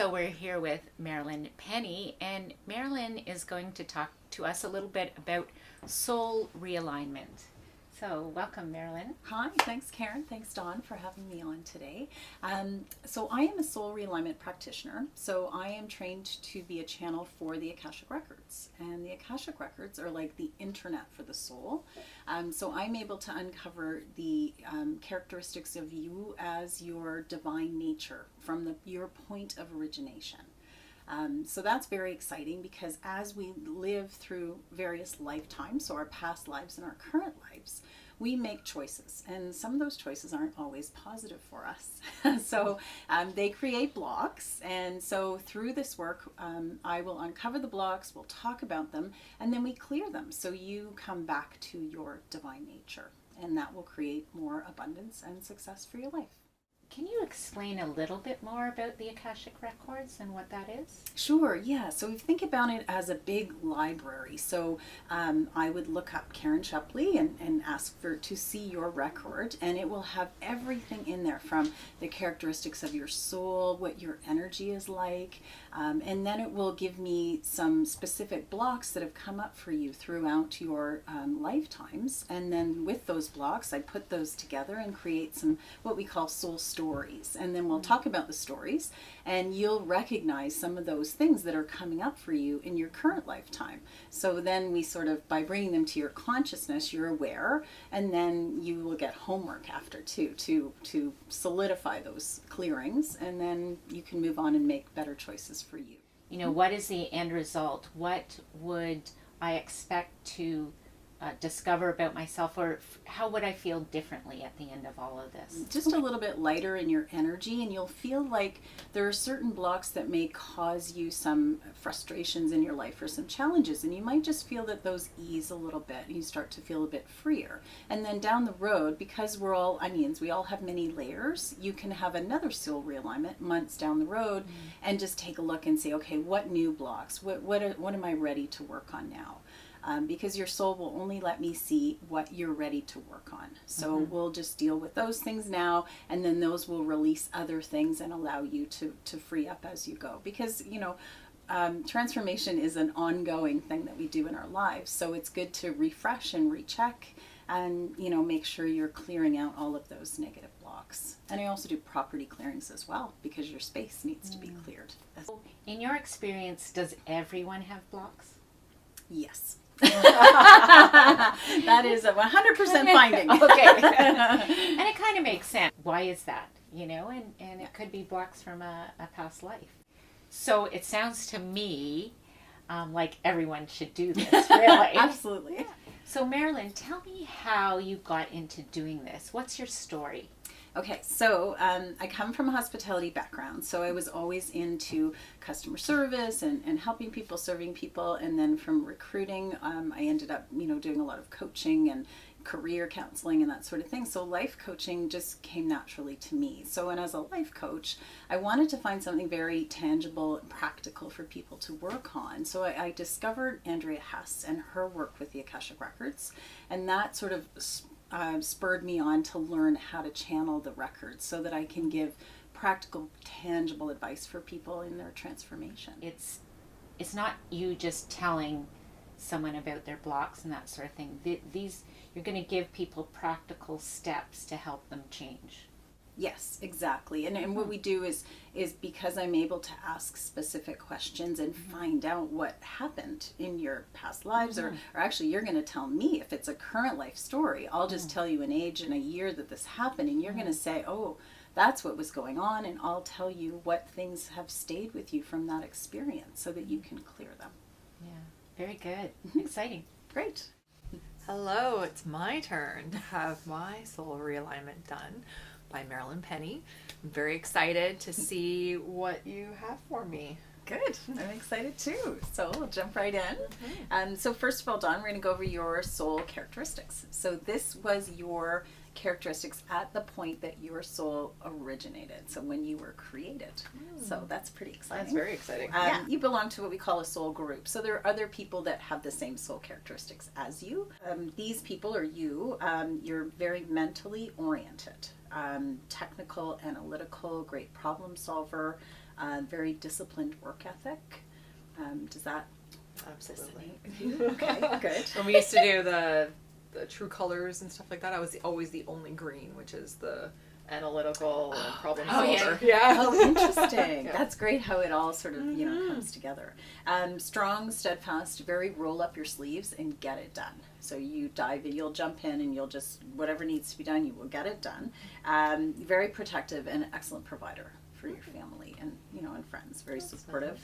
So we're here with Marilyn Penny, and Marilyn is going to talk to us a little bit about soul realignment. So welcome, Marilyn. Hi, thanks Karen. Thanks Dawn for having me on today. So I am a soul realignment practitioner. So I am trained to be a channel for the Akashic Records. And the Akashic Records are like the internet for the soul. So I'm able to uncover the characteristics of you as your divine nature from your point of origination. So that's very exciting because as we live through various lifetimes, so our past lives and our current lives, we make choices, and some of those choices aren't always positive for us. So they create blocks, and so through this work, I will uncover the blocks, we'll talk about them, and then we clear them so you come back to your divine nature, and that will create more abundance and success for your life. Can you explain a little bit more about the Akashic Records and what that is? Sure, yeah. So we think about it as a big library. So I would look up Karen Shepley and ask to see your record, and it will have everything in there from the characteristics of your soul, what your energy is like, and then it will give me some specific blocks that have come up for you throughout your lifetimes. And then with those blocks, I put those together and create some what we call soul stories. And then we'll talk about the stories, and you'll recognize some of those things that are coming up for you in your current lifetime. So then we sort of, by bringing them to your consciousness, you're aware, and then you will get homework after too, to solidify those clearings, and then you can move on and make better choices for you. You know, what is the end result? What would I expect to discover about myself, or how would I feel differently at the end of all of this? Just a little bit lighter in your energy, and you'll feel like there are certain blocks that may cause you some frustrations in your life or some challenges, and you might just feel that those ease a little bit and you start to feel a bit freer. And then down the road, because we're all onions, we all have many layers, you can have another soul realignment months down the road and just take a look and say, okay, what new blocks, what am I ready to work on now? Because your soul will only let me see what you're ready to work on. So we'll just deal with those things now, and then those will release other things and allow you to free up as you go. Because, you know, transformation is an ongoing thing that we do in our lives. So it's good to refresh and recheck and, you know, make sure you're clearing out all of those negative blocks. And I also do property clearings as well, because your space needs to be cleared. In your experience, does everyone have blocks? Yes. That is a 100% finding. Okay. And it kind of makes sense. Why is that? You know, and it could be blocks from a past life. So it sounds to me like everyone should do this, really. Absolutely. Yeah. So Marilyn, tell me how you got into doing this. What's your story? Okay, so I come from a hospitality background, so I was always into customer service and helping people, serving people, and then from recruiting, I ended up, you know, doing a lot of coaching and career counseling and that sort of thing. So life coaching just came naturally to me. So, and as a life coach, I wanted to find something very tangible and practical for people to work on. So I discovered Andrea Hess and her work with the Akashic Records, and that sort of spurred me on to learn how to channel the records so that I can give practical, tangible advice for people in their transformation. It's not you just telling someone about their blocks and that sort of thing. These, you're going to give people practical steps to help them change. Yes, exactly. And what we do is because I'm able to ask specific questions and find out what happened in your past lives, or actually you're going to tell me if it's a current life story. I'll just tell you an age and a year that this happened, and you're going to say, oh, that's what was going on, and I'll tell you what things have stayed with you from that experience so that you can clear them. Yeah, very good. Exciting. Great. Hello, it's my turn to have my soul realignment done by Marilyn Penny. I'm very excited to see what you have for me. Good. I'm excited too. So we'll jump right in. So first of all, Dawn, we're going to go over your soul characteristics. So this was your characteristics at the point that your soul originated. So when you were created. So that's pretty exciting. That's very exciting. You belong to what we call a soul group. So there are other people that have the same soul characteristics as you. These people are you. You're very mentally oriented. Technical, analytical, great problem solver. very disciplined work ethic. Does that Absolutely. Okay, good. When we used to do the true colors and stuff like that, I was always the only green, which is the analytical and problem solver. Yeah. Oh, interesting. Yeah. That's great how it all sort of, comes together. Strong, steadfast, very roll up your sleeves and get it done. So you dive in, you'll jump in and you'll just, whatever needs to be done, you will get it done. Very protective and excellent provider for your family and and friends. Very supportive.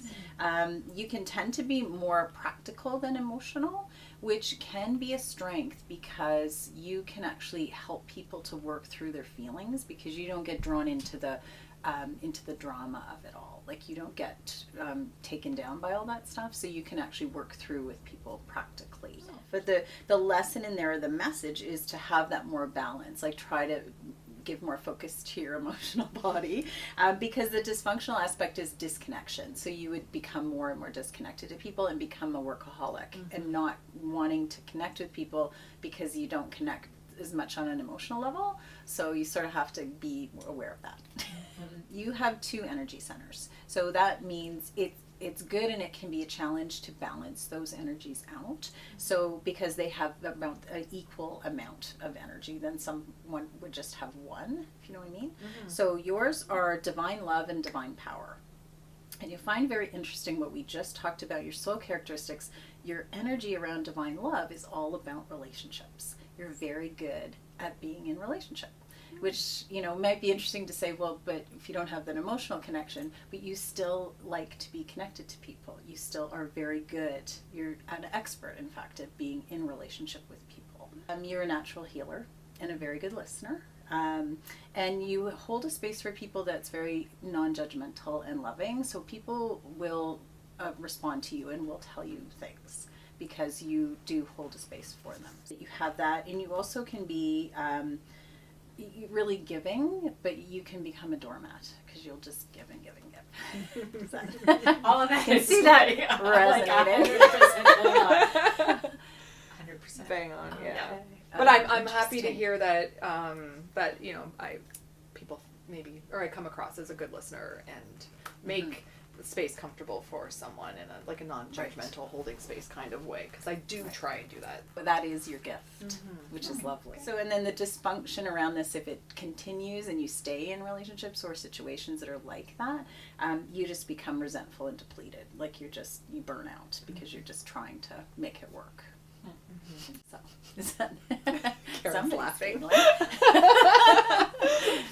You can tend to be more practical than emotional, which can be a strength because you can actually help people to work through their feelings because you don't get drawn into the drama of it all. Like you don't get taken down by all that stuff, so you can actually work through with people practically. But the lesson in there, the message is to have that more balance. Like try to give more focus to your emotional body because the dysfunctional aspect is disconnection. So you would become more and more disconnected to people and become a workaholic and not wanting to connect with people because you don't connect as much on an emotional level. So you sort of have to be aware of that. You have 2 energy centers. So that means it's good and it can be a challenge to balance those energies out. So because they have about an equal amount of energy, then someone would just have one, if you know what I mean. So yours are divine love and divine power. And you'll find very interesting what we just talked about, your soul characteristics. Your energy around divine love is all about relationships. You're very good at being in relationship. Which, might be interesting to say, well, but if you don't have that emotional connection, but you still like to be connected to people. You still are very good. You're an expert, in fact, at being in relationship with people. You're a natural healer and a very good listener. And you hold a space for people that's very non-judgmental and loving. So people will respond to you and will tell you things because you do hold a space for them. You have that, and you also can be really giving, but you can become a doormat because you'll just give and give and give. All of that. I can see that resonated. 100%. Bang on, yeah. But I'm happy to hear that people maybe, or I come across as a good listener and make the space comfortable for someone in a non-judgmental holding space kind of way, because I do try and do that. But that is your gift, which is lovely. So, and then the dysfunction around this, if it continues and you stay in relationships or situations that are like that, you just become resentful and depleted. Like you burn out because you're just trying to make it work. So, is that Karen's laughing.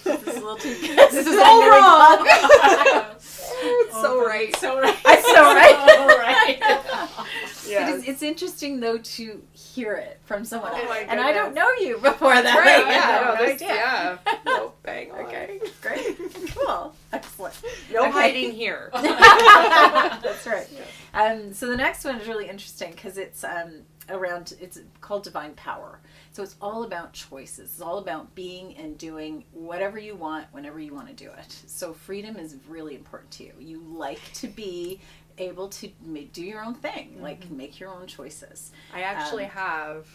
This is a little too good. This is all wrong. It's so right. So right. It's so right. So right. Yeah. It's interesting though to hear it from someone Oh else. my And I don't goodness. know you before that. Right, I yeah, had no no, idea. yeah. No, bang on. Okay, great. Cool. Excellent. No Okay. hiding here. That's right. So the next one is really interesting because it's it's called divine power. So it's all about choices. It's all about being and doing whatever you want whenever you want to do it. So freedom is really important to you. You like to be able to do your own thing, like make your own choices. I actually have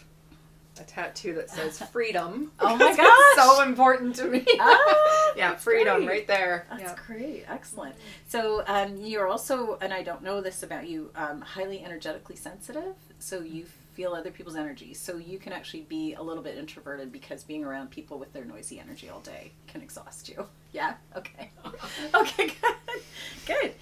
a tattoo that says freedom. Oh my It's gosh! so important to me. Oh, Yeah, that's freedom great. right there. That's Yeah. great. Excellent. So you're also, and I don't know this about you, highly energetically sensitive. So you feel other people's energy. So you can actually be a little bit introverted because being around people with their noisy energy all day can exhaust you. Yeah? Okay. Okay, good. Good.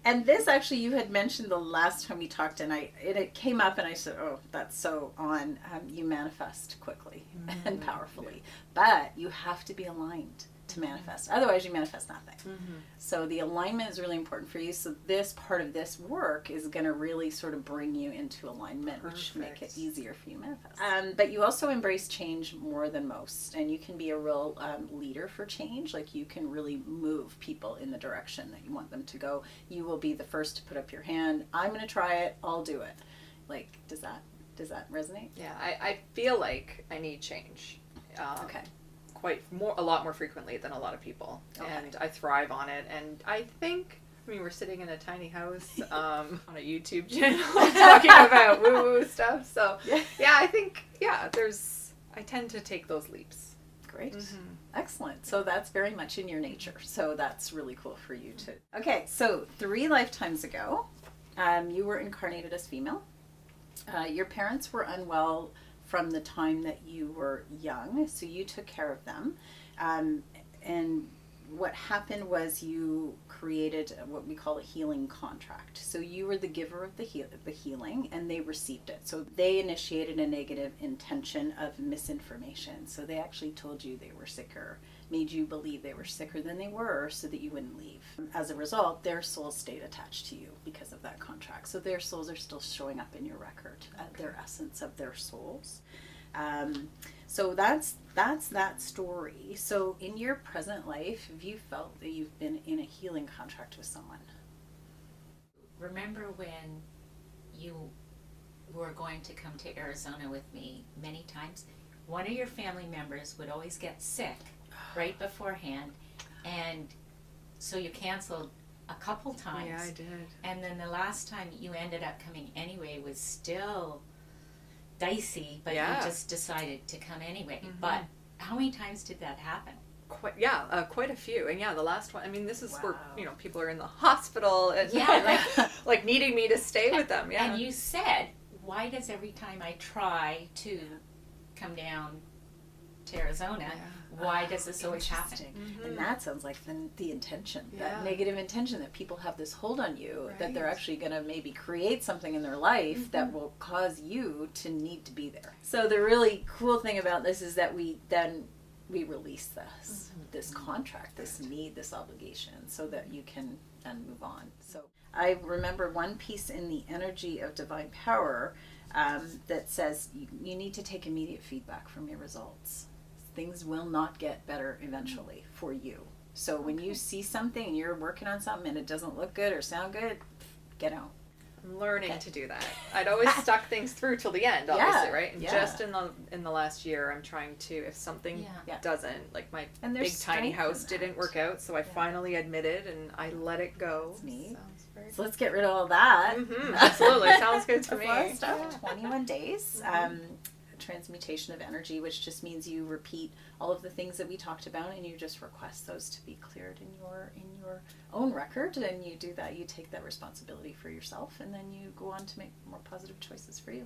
And this actually you had mentioned the last time we talked, and it came up and I said, oh, that's so on. You manifest quickly and powerfully. But you have to be aligned to manifest. Otherwise you manifest nothing. So the alignment is really important for you. So this part of this work is going to really sort of bring you into alignment, which make it easier for you to manifest. But you also embrace change more than most, and you can be a real leader for change. Like you can really move people in the direction that you want them to go. You will be the first to put up your hand. I'm going to try it. I'll do it. Like, does that resonate? Yeah, I feel like I need change. Okay. A lot more frequently than a lot of people. Okay. And I thrive on it. And I think, we're sitting in a tiny house on a YouTube channel talking about woo-woo stuff. So, yeah, I think, I tend to take those leaps. Great. Excellent. So that's very much in your nature. So that's really cool for you too. Okay, so 3 lifetimes ago, you were incarnated as female. Your parents were unwell from the time that you were young, so you took care of them. And what happened was you created what we call a healing contract. So you were the giver of the healing, and they received it. So they initiated a negative intention of misinformation. So they actually told you they were sicker, made you believe they were sicker than they were so that you wouldn't leave. As a result, their souls stayed attached to you because of that contract. So their souls are still showing up in your record, their essence of their souls. So that's that story. So in your present life, have you felt that you've been in a healing contract with someone? Remember when you were going to come to Arizona with me many times? One of your family members would always get sick right beforehand, and so you canceled a couple times. Yeah, I did. And then the last time you ended up coming anyway was still dicey, but you just decided to come anyway. But how many times did that happen? Quite a few. And the last one, I mean, this is where, people are in the hospital and like needing me to stay with them. Yeah. And you said, why does every time I try to come down to Arizona, why does this always happen? And that sounds like the intention, that negative intention that people have this hold on you, that they're actually going to maybe create something in their life that will cause you to need to be there. So the really cool thing about this is that we release this contract, this need, this obligation, so that you can then move on. So I remember one piece in the energy of divine power that says you need to take immediate feedback from your results. Things will not get better eventually for you. So when you see something and you're working on something and it doesn't look good or sound good, get out. I'm learning to do that. I'd always stuck things through till the end, obviously, right? And just in the last year, I'm trying to, if something doesn't, like my big tiny house didn't work out, so I finally admitted and I let it go. That's neat. So let's get rid of all that. Absolutely, sounds good to me. 21 days. Transmutation of energy, which just means you repeat all of the things that we talked about and you just request those to be cleared in your own record, and you do that, you take that responsibility for yourself, and then you go on to make more positive choices for you.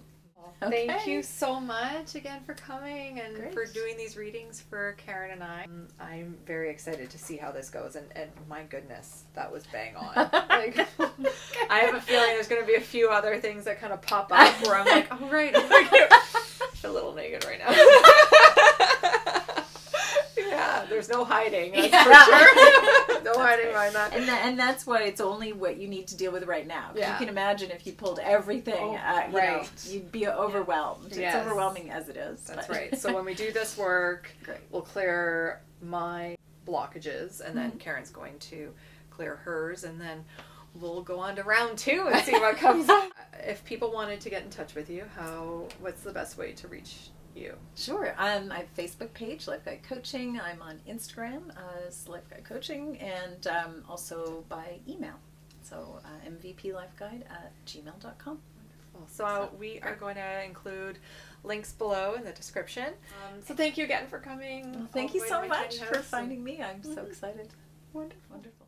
Thank you so much again for coming and for doing these readings for Karen and I. I'm very excited to see how this goes, and my goodness, that was bang on. Like, I have a feeling there's going to be a few other things that kind of pop up where I'm like, oh right, I feel a little naked right now. There's no hiding, that's for sure. No hiding behind that. And that's why it's only what you need to deal with right now. You can imagine if you pulled everything, you'd be overwhelmed. It's overwhelming as it is. That's right. So when we do this work, we'll clear my blockages, and then Karen's going to clear hers, and then we'll go on to round 2 and see what comes up. If people wanted to get in touch with you, what's the best way to reach you? Sure. I have a Facebook page, Life Guide Coaching. I'm on Instagram as Life Guide Coaching, and also by email. So mvplifeguide@gmail.com. So we are going to include links below in the description. So thank you again for coming. Well, thank you so much for finding me. I'm so excited. Wonderful. Wonderful.